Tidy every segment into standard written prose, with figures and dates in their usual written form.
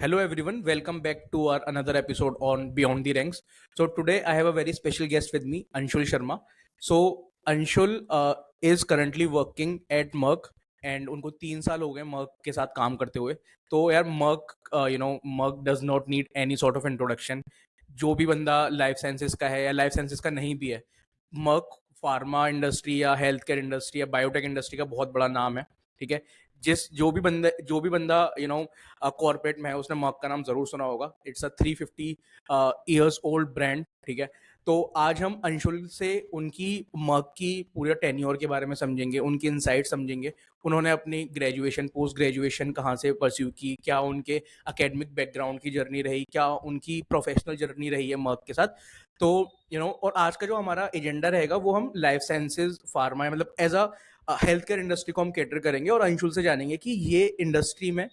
Hello everyone, welcome back to our another episode on Beyond the Ranks. So today I have a very special guest with me, Anshul Sharma. So Anshul is currently working at Merck and उनको 3 साल हो गए Merck के साथ काम करते हुए. तो यार Merck, Merck does not need any sort of introduction. जो भी बंदा लाइफ साइंसेस का है या लाइफ साइंसेस का नहीं भी है, Merck फार्मा इंडस्ट्री या हेल्थ केयर इंडस्ट्री या बायोटेक इंडस्ट्री का बहुत बड़ा नाम है. ठीक है. जो भी बंदा कॉर्पोरेट में है उसने मर्क का नाम जरूर सुना होगा. It's a 350 years old brand. ठीक है. तो आज हम अंशुल से उनकी मर्क की पूरे टेन्योर के बारे में समझेंगे, उनकी इनसाइट समझेंगे. उन्होंने अपनी ग्रेजुएशन पोस्ट ग्रेजुएशन कहाँ से परस्यू की, क्या उनके एकेडमिक बैकग्राउंड की जर्नी रही, क्या उनकी प्रोफेशनल जर्नी रही है मर्क के साथ. तो और आज का जो हमारा एजेंडा रहेगा वो हम लाइफ साइंसेज फार्मा मतलब as a health care industry को हम कैटर करेंगे और अंशुल से जानेंगे कि ये इंडस्ट्री में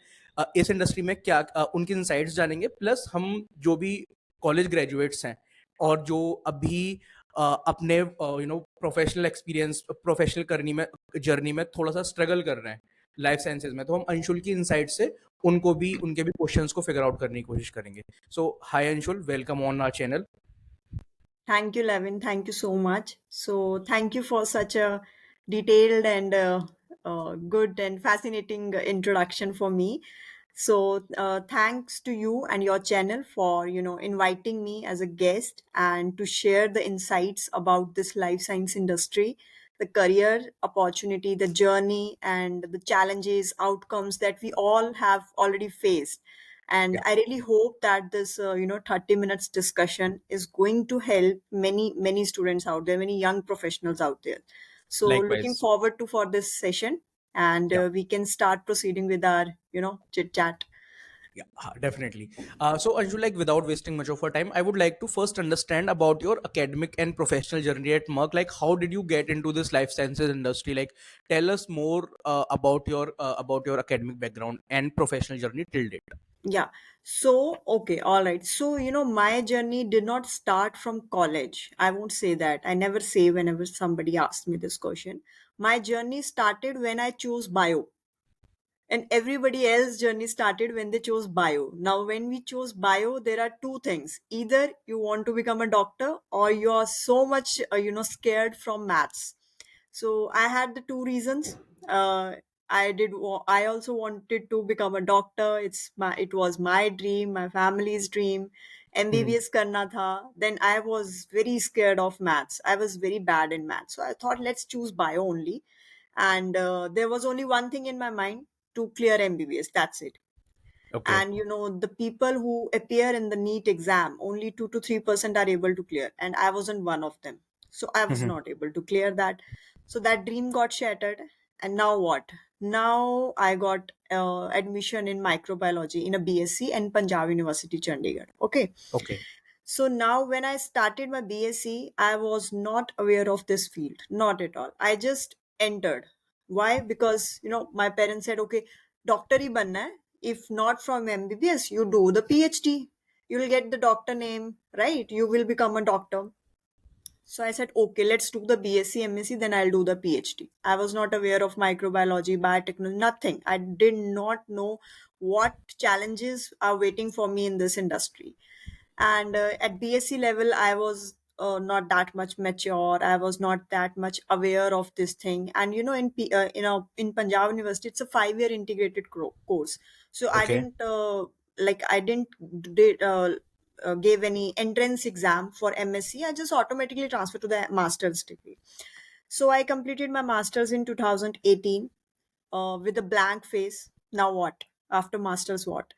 इस इंडस्ट्री में क्या उनकी इनसाइट्स जानेंगे. प्लस हम जो भी कॉलेज ग्रेजुएट्स हैं और जो अभी अपने प्रोफेशनल एक्सपीरियंस प्रोफेशनल करनी में जर्नी में थोड़ा सा स्ट्रगल कर रहे हैं लाइफ साइंसेज में, तो हम अंशुल की इनसाइट से उनके भी क्वेश्चंस को फिगर आउट करने की कोशिश करेंगे. So hi Anshul, welcome on our channel. Thank you, Levin. Thank you so much. So, thank you for such a detailed and good and fascinating introduction for me. So, thanks to you and your channel for inviting me as a guest and to share the insights about this life science industry, the career opportunity, the journey, and the challenges, outcomes that we all have already faced. And Yeah, I really hope that this 30 minutes discussion is going to help many students out there, many young professionals out there. So looking likewise. forward to for this session, and Yeah. we can start proceeding with our chit chat. Yeah, definitely. So, Anju, like without wasting much of our time, I would like to first understand about your academic and professional journey at Merck. Like, how did you get into this life sciences industry? Like, tell us more about your academic background and professional journey till date. Yeah. So, okay, all right. So, my journey did not start from college. I won't say that. I never say whenever somebody asks me this question. My journey started when I chose bio. And everybody else's journey started when they chose bio. Now, when we chose bio, there are two things. Either you want to become a doctor or you are so much, scared from maths. So I had the two reasons. I also wanted to become a doctor. It was my dream, my family's dream. Hmm. MBBS karna tha. Then I was very scared of maths. I was very bad in maths. So I thought, let's choose bio only. And there was only one thing in my mind, to clear MBBS. That's it. Okay. And the people who appear in the NEET exam, only 2 to 3% are able to clear, and I wasn't one of them. So I was Hmm. not able to clear that. So that dream got shattered. And now what? Now I got admission in microbiology in a BSc in Punjab University, Chandigarh. Okay. Okay. So now when I started my BSc, I was not aware of this field, not at all. I just entered. Why? Because my parents said, okay, doctor hi banna hai. If not from MBBS, you do the PhD. You'll get the doctor name, right? You will become a doctor. So I said, okay, let's do the BSc, MSc, then I'll do the PhD. I was not aware of microbiology, biotechnology, nothing. I did not know what challenges are waiting for me in this industry. And at BSc level, I was not that much mature. I was not that much aware of this thing. And in Punjab University, it's a 5 year integrated course. So I Okay. didn't I didn't did gave any entrance exam for MSc. I just automatically transferred to the master's degree. So I completed my master's in 2018 with a blank face. Now what? After master's, what?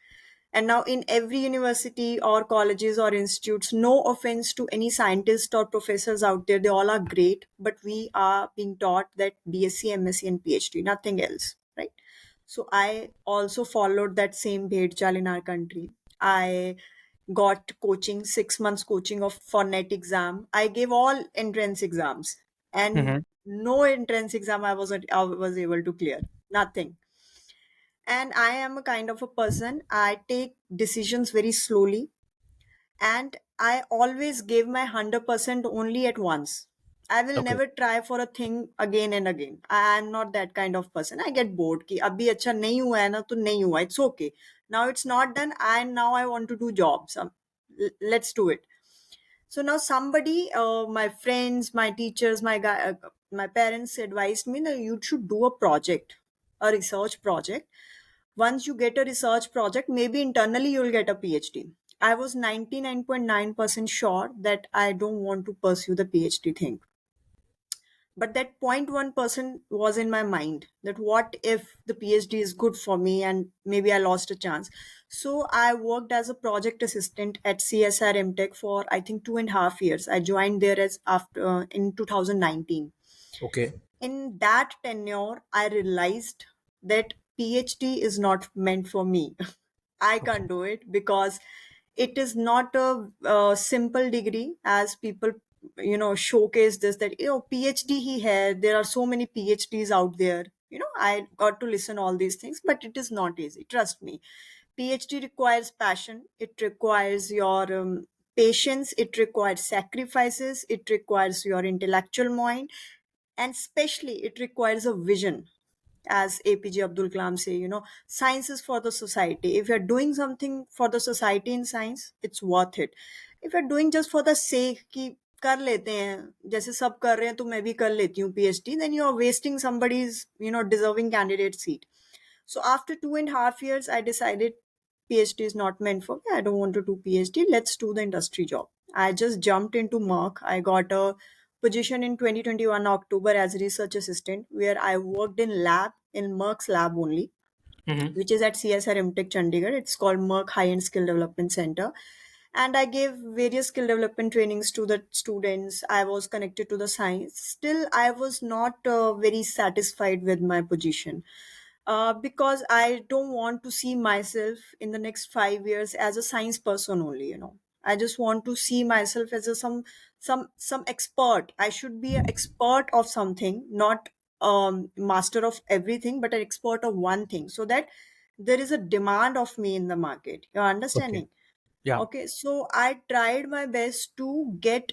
And now in every university or colleges or institutes, no offense to any scientists or professors out there, they all are great, but we are being taught that BSc, MSc, and PhD, nothing else, right? So I also followed that same bhed in our country. I got coaching, 6 months coaching of for net exam. I gave all entrance exams, and Hmm. no entrance exam I was able to clear. Nothing. And I am a kind of a person, I take decisions very slowly, and I always give my 100% only at once. I will Okay. never try for a thing again and again. I am not that kind of person. I get bored कि अभी अच्छा नहीं हुआ है ना तो नहीं हुआ. It's okay. Now it's not done and now I want to do jobs. Let's do it. So now somebody, my friends, my teachers, my parents advised me that you should do a project, a research project. Once you get a research project, maybe internally you'll get a PhD. I was 99.9% sure that I don't want to pursue the PhD thing, but that 0.1% was in my mind, that what if the PhD is good for me and maybe I lost a chance. So I worked as a project assistant at CSR MTech for I think 2.5 years. I joined there as after in 2019. Okay. In that tenure I realized that PhD is not meant for me. I Okay. can't do it because it is not a simple degree as people showcase this, that PhD he had, there are so many PhDs out there. I got to listen all these things, but it is not easy, trust me. PhD requires passion, it requires your patience, it requires sacrifices, it requires your intellectual mind, and especially it requires a vision. As APJ Abdul Kalam say, science is for the society. If you're doing something for the society in science, it's worth it. If you're doing just for the sake कि कर लेते हैं जैसे सब कर रहे हैं तो मैं भी कर लेती हूँ PhD, then you are wasting somebody's deserving candidate seat. So after 2.5 years, I decided PhD is not meant for me. I don't want to do PhD. Let's do the industry job. I just jumped into Merck. I got a position in 2021 October as a research assistant, where I worked in Merck's lab only, Mm-hmm. which is at CSR MTech Chandigarh. It's called Merck High End Skill Development Center. And I gave various skill development trainings to the students. I was connected to the science. Still, I was not very satisfied with my position because I don't want to see myself in the next 5 years as a science person only. I just want to see myself as a some expert. I should be an expert of something, not master of everything, but an expert of one thing, so that there is a demand of me in the market. You're Okay. understanding? Yeah. Okay, so I tried my best to get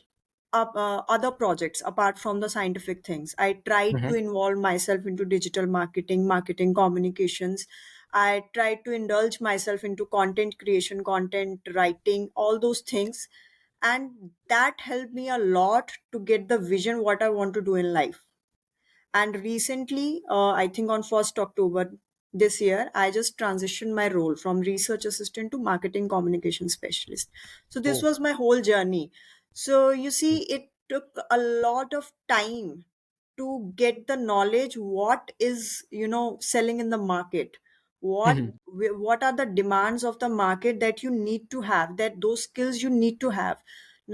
up other projects apart from the scientific things. I tried to Mm-hmm. involve myself into digital marketing, marketing communications. I tried to indulge myself into content creation, content writing, all those things. And that helped me a lot to get the vision what I want to do in life. And recently, I think on 1st October this year, I just transitioned my role from research assistant to marketing communication specialist. So this Oh. was my whole journey. So you see, it took a lot of time to get the knowledge what is selling in the market, Mm-hmm. what are the demands of the market that you need to have, that those skills you need to have.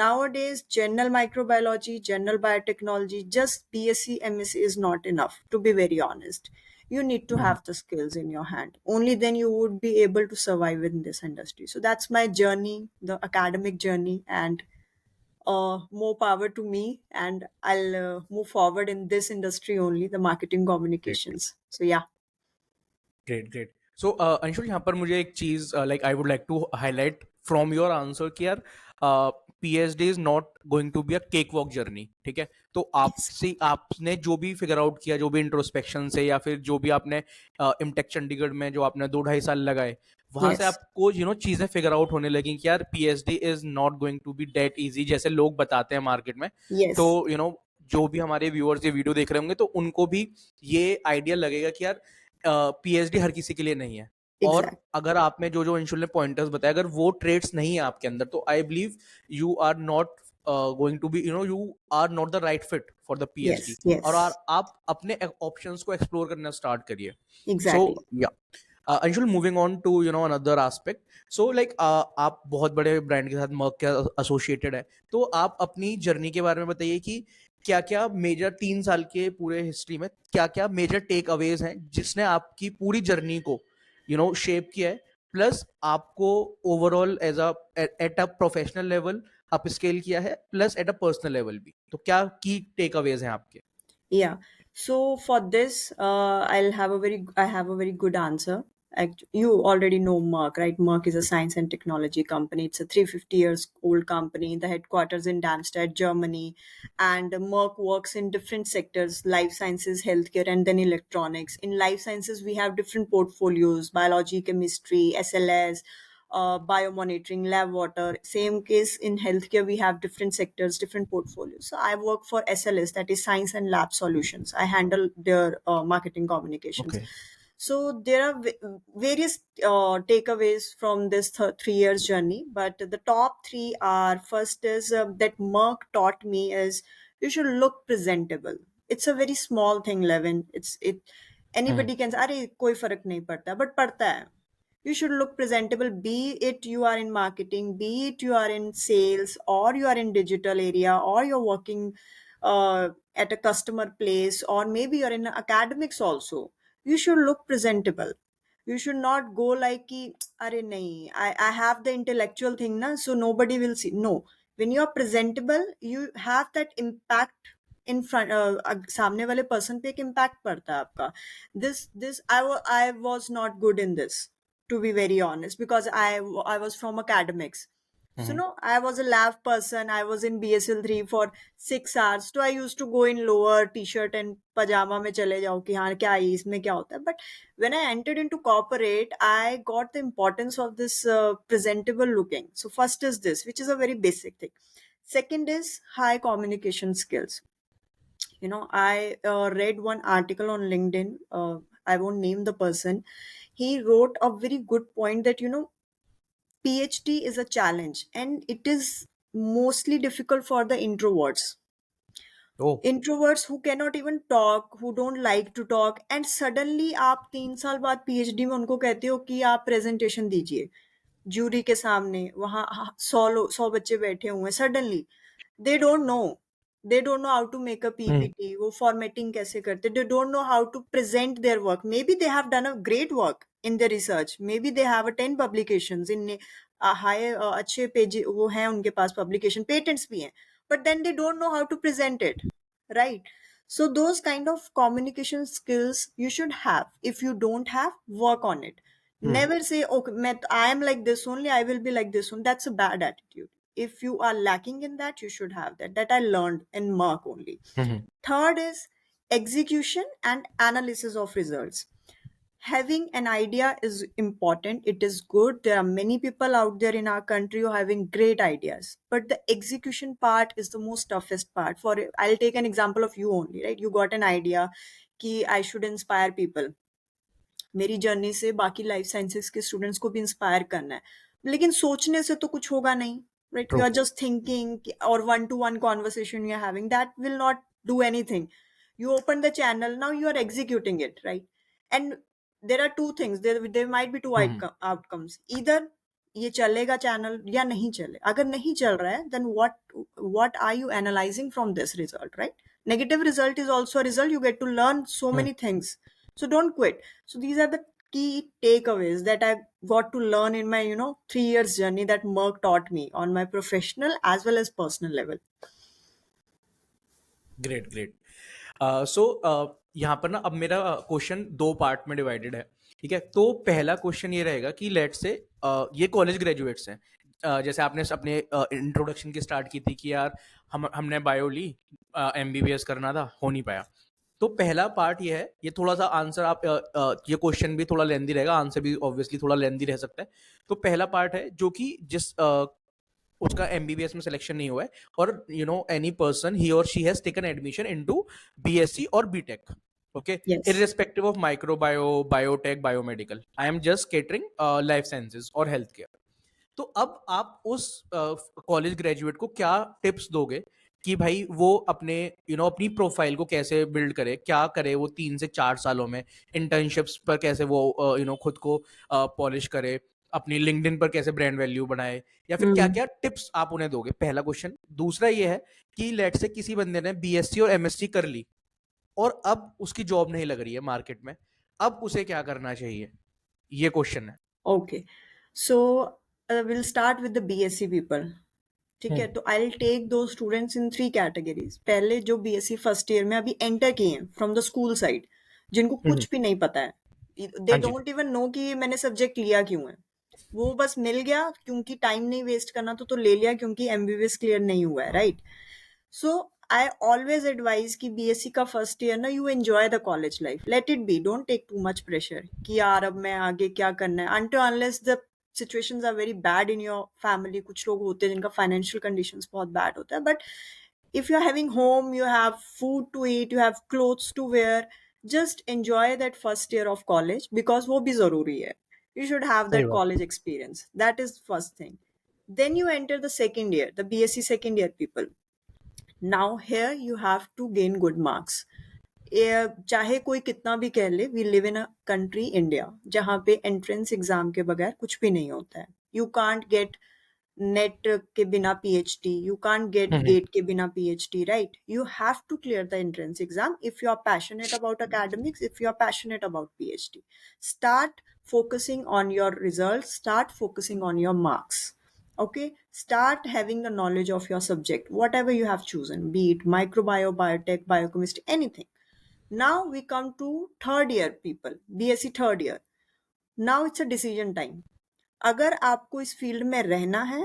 Nowadays, general microbiology, general biotechnology, just BSc, MSc is not enough, to be very honest. You need to Mm-hmm. have the skills in your hand. Only then you would be able to survive in this industry. So that's my journey, the academic journey, and more power to me. And I'll move forward in this industry only, the marketing Great. communications. So, yeah. Great great so Anshul यहाँ पर मुझे एक चीज like I would like to highlight from your answer कि यार PhD is not going to be a cake walk journey ठीक है तो Yes. आपसे आपने जो भी फिगर आउट किया जो भी इंट्रोस्पेक्शन से या फिर जो भी आपने इमटेक चंडीगढ़ में जो आपने 2-2.5 साल लगाए वहां से Yes. आपको चीजें फिगर आउट होने लगी कि यार PhD is not going to be that easy जैसे लोग बताते हैं मार्केट में तो Yes. जो भी हमारे व्यूअर्स ये वीडियो देख रहे होंगे तो उनको भी ये आइडिया लगेगा कि यार पीएचडी हर किसी के लिए नहीं है और Exactly. अगर आप में जो अंशुल ने पॉइंटर्स बताया अगर वो ट्रेड्स नहीं है आपके अंदर तो I believe you are not going to be you are not the right fit for the PhD Yes. और Yes. आप अपने ऑप्शंस को एक्सप्लोर करना स्टार्ट करिए सो Exactly. या Anshul moving on to another aspect so like आप बहुत बड़े ब्रांड के साथ मर्क के एसोसिएटेड है तो आप अपनी जर्नी के बारे में बताइए कि क्या क्या मेजर 3 साल के पूरे हिस्ट्री में क्या क्या मेजर टेक अवेज हैं जिसने आपकी पूरी जर्नी को शेप किया है प्लस आपको overall as a at a professional level upscale किया है plus at a personal level भी तो क्या की टेक अवेज हैं आपके Yeah. So for this, I have a very good answer. You already know Merck, right? Merck is a science and technology company. It's a 350 years old company. The headquarters in Darmstadt, Germany, and Merck works in different sectors: life sciences, healthcare, and then electronics. In life sciences, we have different portfolios: biology, chemistry, SLS, biomonitoring, lab water. Same case in healthcare, we have different sectors, different portfolios. So I work for SLS, that is Science and Lab Solutions. I handle their marketing communications. Okay. So there are various takeaways from this 3 years journey, but the top three are: first is that Merck taught me is you should look presentable. It's a very small thing, Levin. It Hmm. anybody can say, "अरे कोई फर्क नहीं पड़ता," but पड़ता है. You should look presentable, be it you are in marketing, be it you are in sales, or you are in digital area, or you're working at a customer place, or maybe you're in academics also. You should look presentable. You should not go like कि अरे नहीं, I have the intellectual thing na, so nobody will see. No, when you are presentable, you have that impact in front. सामने वाले person पे एक impact पड़ता है आपका. I was not good in this, to be very honest, because I was from academics. So Hmm. no, I was a lab person. I was in BSL 3 for 6 hours. So I used to go in lower t-shirt and pajama में चले जाओ कि हाँ क्या है इसमें क्या होता है. But when I entered into corporate, I got the importance of this presentable looking. So first is this, which is a very basic thing. Second is high communication skills. I read one article on LinkedIn. I won't name the person. He wrote a very good point that PhD is a challenge, and it is mostly difficult for the introverts. Oh. Introverts who cannot even talk, who don't like to talk, and suddenly आप 3 साल बाद PhD में उनको कहते हो कि आप presentation दीजिए जूरी के सामने, वहाँ 100 बच्चे बैठे हुए हैं. Suddenly they don't know, how to make a Hmm. PPT, वो फॉर्मेटिंग कैसे करते, they don't know how to present their work. Maybe they have done a great work in the research, maybe they have a 10 publications in high, अच्छे page वो हैं उनके पास, publication patents भी हैं, but then they don't know how to present it, right? So those kind of communication skills you should have. If you don't have, work on it. Hmm. Never say, okay, I am like this only, I will be like this one. That's a bad attitude. If you are lacking in that, you should have that. That I learned in Mark only. Hmm. Third is execution and analysis of results. Having an idea is important. It is good. There are many people out there in our country who are having great ideas, but the execution part is the most toughest part. For I'll take an example of you only, right? You got an idea कि I should inspire people. मेरी journey से बाकी life sciences के students को भी inspire करना है, लेकिन सोचने से तो कुछ होगा नहीं, right? You True. Are just thinking, और one to one conversation you are having, that will not do anything. You open the channel, now you are executing it, right? And there are two things, there might be two Hmm. outcomes. Either ये चलेगा channel या नहीं चले. अगर नहीं चल रहा है, then what are you analyzing from this result, right? Negative result is also a result. You get to learn so Hmm. many things, so don't quit. So these are the key takeaways that I got to learn in my 3 years journey that Merck taught me on my professional as well as personal level. Great great. So यहाँ पर ना अब मेरा question दो part में divided है. ठीक है, तो पहला क्वेश्चन ये रहेगा कि लेट से ये कॉलेज ग्रेजुएट्स हैं. जैसे आपने अपने इंट्रोडक्शन की स्टार्ट की थी कि यार हमने बायो ली, एमबीबीएस करना था, हो नहीं पाया. तो पहला पार्ट ये है, ये थोड़ा सा आंसर आप ये क्वेश्चन भी थोड़ा लेंदी रहेगा, आंसर भी ऑब्वियसली थोड़ा लेंदी रह सकता है. तो पहला पार्ट है जो कि जिस उसका एमबीबीएस में सिलेक्शन नहीं हुआ है, और एनी पर्सन ही और she has taken admission into BSc और BTech. Okay, Yes. irrespective of microbiome, biotech, biomedical, I am just catering life sciences और health care. तो अब आप उस कॉलेज ग्रेजुएट को क्या टिप्स दोगे कि भाई वो अपने अपनी प्रोफाइल को कैसे बिल्ड करे, क्या करे वो 3 से 4 सालों में, इंटर्नशिप्स पर कैसे वो खुद को पॉलिश करे, अपनी लिंक्डइन पर कैसे ब्रांड वैल्यू बनाए, या फिर क्या Hmm. क्या टिप्स आप उन्हें दोगे? पहला क्वेश्चन. दूसरा ये है कि लेट से किसी बंदे ने बीएससी और एमएससी कर ली और अब उसकी जॉब नहीं लग रही है मार्केट में, अब उसे क्या करना चाहिए? ये क्वेश्चन है. Okay. So we'll start with the BSc people. ठीक है, तो आई टेक दो स्टूडेंट्स इन 3 कैटेगरीज. पहले जो बीएससी फर्स्ट ईयर में अभी एंटर किए हैं फ्रॉम द स्कूल साइड, जिनको कुछ भी नहीं पता है, दे हाँ जी। डोंट इवन नो कि ये मैंने सब्जेक्ट लिया क्यों है। वो बस मिल गया क्योंकि टाइम नहीं वेस्ट करना, तो ले लिया क्योंकि एमबीबीएस क्लियर नहीं हुआ है, right? So I always advise कि बीएससी का फर्स्ट ईयर ना, you enjoy the college life, let it be, don't take too much pressure कि यार अब मैं आगे क्या करना है, until unless the situations are very bad in your family. कुछ लोग होते हैं जिनका financial conditions बहुत bad होता है, but if you're having home, you have food to eat, you have clothes to wear, just enjoy that first year of college because वो भी जरूरी है. You should have सही that बात है। college experience. That is first thing. Then you enter the second year, the BSc second year people. Now here you have to gain good marks. चाहे कोई कितना भी कह ले, we live in a country India जहाँ पे entrance exam के बगैर कुछ भी नहीं होता है. यू कांट गेट नेट के बिना PhD, you can't get hmm. GATE के बिना PhD, right? You have to clear the entrance exam if you are passionate about academics, if you are passionate about PhD. Start focusing on your results, start focusing on your marks. Okay, start having the knowledge of your subject, whatever you have chosen, be it microbiome, biotech, biochemistry, anything. Now we come to third year people, BSc third year. Now it's a decision time. अगर आपको इस field में रहना है,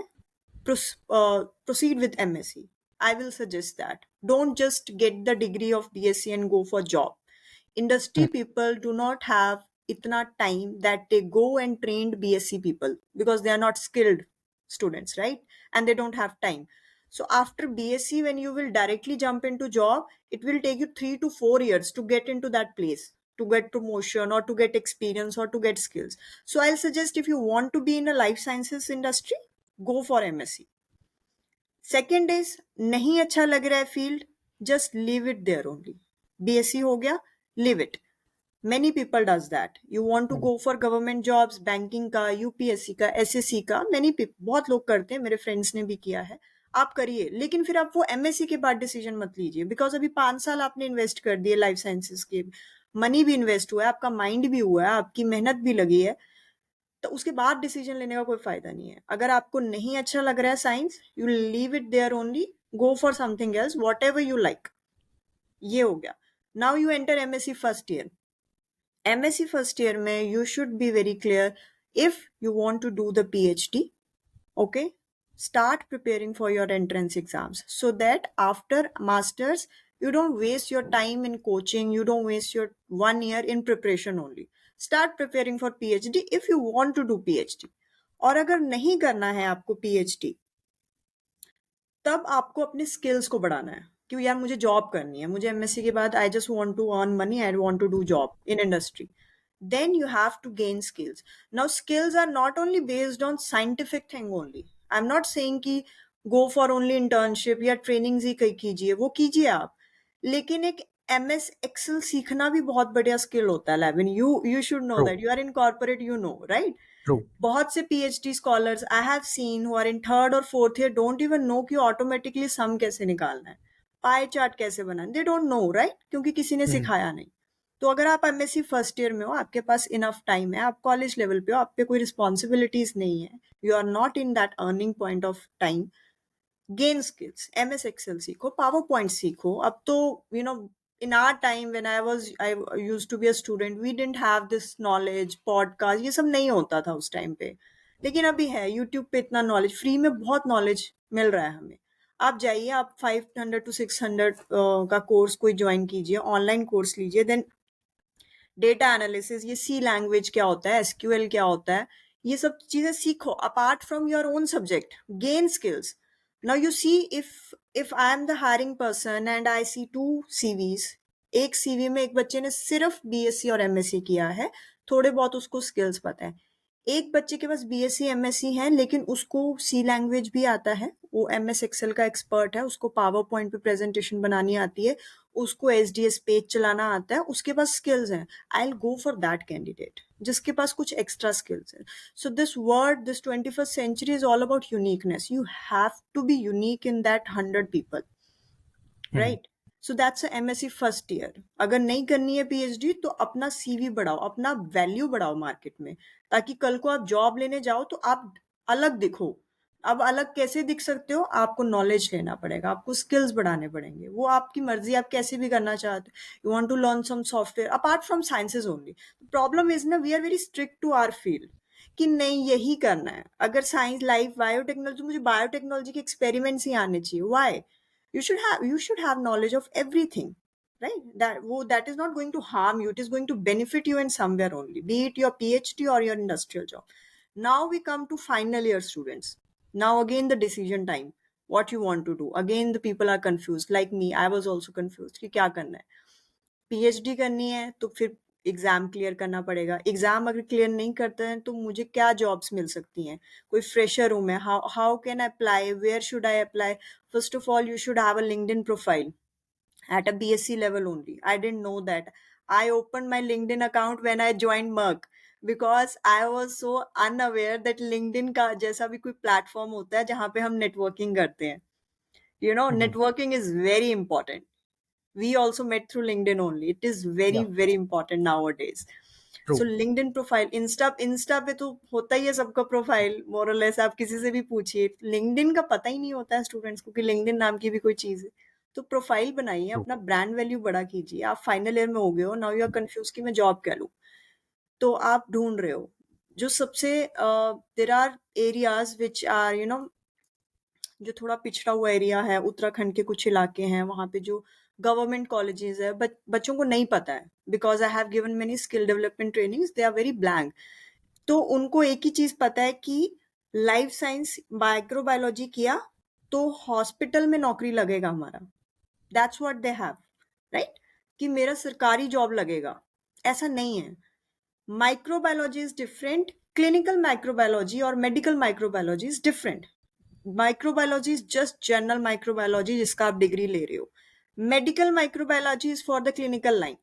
proceed with MSc. I will suggest that. Don't just get the degree of BSc and go for job. Industry people do not have itna time that they go and trained BSc people because they are not skilled students, right? And they don't have time. So after BSc, when you will directly jump into job, it will take you 3 to 4 years to get into that place, to get promotion or to get experience or to get skills. So I'll suggest, if you want to be in a life sciences industry, go for MSc. Second is, नहीं अच्छा लग रहा है field, just leave it there only. BSc हो गया, leave it. Many people does that. You want to go for government jobs, banking का, UPSC का, SSC का, many people, बहुत लोग करते हैं, मेरे फ्रेंड्स ने भी किया है. आप करिए, लेकिन फिर आप वो एमएससी के बाद डिसीजन मत लीजिए, बिकॉज अभी 5 साल आपने इन्वेस्ट कर दिए लाइफ साइंसेस के, मनी भी इन्वेस्ट हुआ है, आपका माइंड भी हुआ है, आपकी मेहनत भी लगी है, तो उसके बाद डिसीजन लेने का कोई फायदा नहीं है. अगर आपको नहीं अच्छा लग रहा है science, you leave it there only, go for something else, whatever you like. ये हो गया. Now you enter MSc first year. MSc first year में you should be very clear if you want to do the PhD. Okay, start preparing for your entrance exams so that after masters you don't waste your time in coaching, you don't waste your 1 year in preparation only. Start preparing for PhD if you want to do PhD. और अगर नहीं करना है आपको PhD, तब आपको अपने skills को बढ़ाना है कि यार मुझे जॉब करनी है, मुझे एमएससी के बाद I just want to earn money, I want to do job in industry. Then you have to gain skills. Now skills are not only based on scientific thing only. I'm not saying कि go for only internship या trainings ही कहीं कीजिए, वो कीजिए आप, लेकिन एक MS Excel सीखना भी बहुत बढ़िया स्किल होता है. लेविन, you should know true. that. You are in corporate, you know, right? True. बहुत से PhD scholars I have seen who are in third or fourth year don't even know कि automatically sum कैसे निकालना है, pie chart कैसे बनाना, they don't know, right? क्योंकि किसी ने हम्म। सिखाया नहीं. तो अगर आप एमएससी फर्स्ट ईयर में हो, आपके पास इनफ टाइम है, आप कॉलेज लेवल पे हो, आप पे कोई रिस्पॉन्सिबिलिटीज नहीं है, you are not in that earning point of time, gain skills, MS Excel सीखो, पावर पॉइंट सीखो. अब तो in our time when I used to be a student, we didn't have this knowledge, podcast, ये सब नहीं होता था उस टाइम पे, लेकिन अभी है. यूट्यूब पे इतना नॉलेज, फ्री में बहुत नॉलेज मिल रहा है हमें. आप जाइए, आप 500 to 600 का कोर्स कोई ज्वाइन कीजिए, ऑनलाइन कोर्स लीजिए, देन डेटा एनालिसिस, ये सी लैंग्वेज क्या होता है, एसक्यूएल क्या होता है, ये सब चीजें सीखो apart from your own subject, gain skills. Now you see, if I am the hiring person and I see 2 CVs, एक सीवी में एक बच्चे ने सिर्फ बीएससी और एमएससी किया है, थोड़े बहुत उसको स्किल्स पता है. एक बच्चे के पास बीएससी एमएससी है लेकिन उसको सी लैंग्वेज भी आता है, वो एमएस एक्सेल का एक्सपर्ट है, उसको पावर पॉइंट पे प्रेजेंटेशन बनानी आती है, उसको एसडीएस पेज चलाना आता है, उसके पास स्किल्स हैं. I will go for that candidate जिसके पास कुछ एक्स्ट्रा स्किल्स है. So this 21st century is all about uniqueness. You have to be unique in that 100 people, right? So that's MSc first year. अगर नहीं करनी है PhD तो अपना सीवी बढ़ाओ, अपना वैल्यू बढ़ाओ मार्केट में, ताकि कल को आप जॉब लेने जाओ तो आप अलग दिखो. अब अलग कैसे दिख सकते हो? आपको नॉलेज लेना पड़ेगा, आपको स्किल्स बढ़ाने पड़ेंगे, वो आपकी मर्जी, आप कैसे भी करना चाहते हो। You want to learn some software apart from sciences only. Problem is ना, we are very strict to our field कि नहीं यही करना है। अगर साइंस, लाइफ, बायोटेक्नोलॉजी, मुझे बायोटेक्नोलॉजी के एक्सपेरिमेंट्स ही आने चाहिए। Why? You should have knowledge of everything, right? That is not going to harm you, it is going to benefit you in somewhere only, be it your PhD or your industrial job. Now we come to final year students. Now again the decision time, what you want to do. Again the people are confused, like me, I was also confused कि क्या करना है। PhD करनी है तो फिर exam clear करना पड़ेगा। एग्जाम अगर क्लियर नहीं करते हैं तो मुझे क्या जॉब्स मिल सकती हैं? कोई फ्रेशर हूँ मैं, how can I apply, where should I apply? First of all you should have a LinkedIn profile at a BSc level only. I didn't know that. I opened my LinkedIn account when I joined Merck because I was so unaware that LinkedIn का जैसा भी कोई platform होता है जहाँ पे हम networking करते हैं। Networking is very important. We also met through LinkedIn only. It is very, Yeah, very important nowadays. So true. LinkedIn profile, Insta पे तो होता ही है सबका प्रोफाइल, मोर और लेस। आप किसी से भी पूछिए, लिंक्डइन का पता ही नहीं होता है स्टूडेंट्स को कि लिंक्डइन नाम की भी कोई चीज है। तो प्रोफाइल बनाइए, True. अपना ब्रांड वैल्यू बड़ा कीजिए। आप फाइनल ईयर में हो गए हो, नाउ यू आर कंफ्यूज कि मैं जॉब क्या लूँ, तो आप ढूंढ रहे हो जो सबसे, there are areas which are जो थोड़ा पिछड़ा हुआ एरिया है, उत्तराखंड के कुछ इलाके हैं, वहाँ पे जो गवर्नमेंट कॉलेजेस है, बच्चों को नहीं पता है। Because I have given many skill development trainings, they are very blank. तो उनको एक ही चीज पता है कि लाइफ साइंस माइक्रोबायोलॉजी किया तो हॉस्पिटल में नौकरी लगेगा हमारा। That's what they have, right? कि मेरा सरकारी जॉब लगेगा, ऐसा नहीं है। Microbiology is different, clinical microbiology और medical microbiology is different. Microbiology is just general microbiology जिसका आप डिग्री ले रहे हो। Medical microbiology is for the clinical line.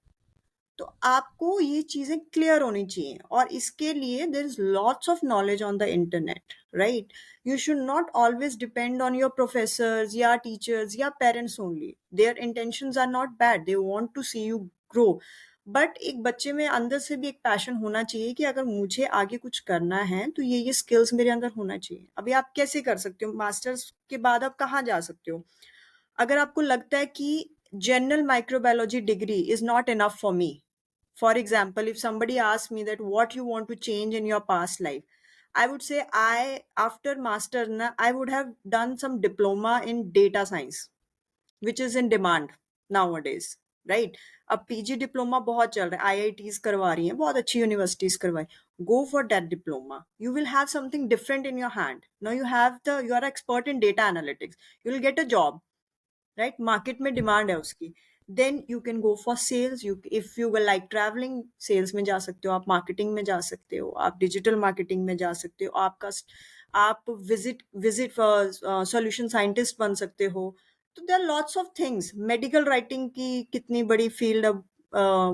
तो आपको ये चीजें क्लियर होनी चाहिए, और इसके लिए there is lots of knowledge on the internet, right? You should not always depend on your professors या टीचर्स या parents only. Their intentions are not bad, they want to see you grow. But एक बच्चे में अंदर से भी एक passion होना चाहिए कि अगर मुझे आगे कुछ करना है तो ये स्किल्स मेरे अंदर होना चाहिए। अभी आप कैसे कर सकते हो? मास्टर्स के बाद आप कहाँ जा सकते हो? अगर आपको लगता है कि general microbiology degree is not enough for me, for example, if somebody asks me that what you want to change in your past life, I would say after master na, I would have done some diploma in data science, which is in demand nowadays, right? अब PG diploma बहुत चल रहा है, IITs करवा रही हैं, बहुत अच्छी यूनिवर्सिटीज करवाई। Go for that diploma, you will have something different in your hand. Now you are expert in data analytics, you will get a job, right? Market में डिमांड है उसकी। Then you can go for sales. You, if you like travelling, sales में जा सकते हो, आप marketing में जा सकते हो, आप डिजिटल मार्केटिंग में जा सकते हो, आप विजिट विजिट सॉल्यूशन साइंटिस्ट बन सकते हो। तो there are lots of things. Medical writing की कितनी बड़ी फील्ड अब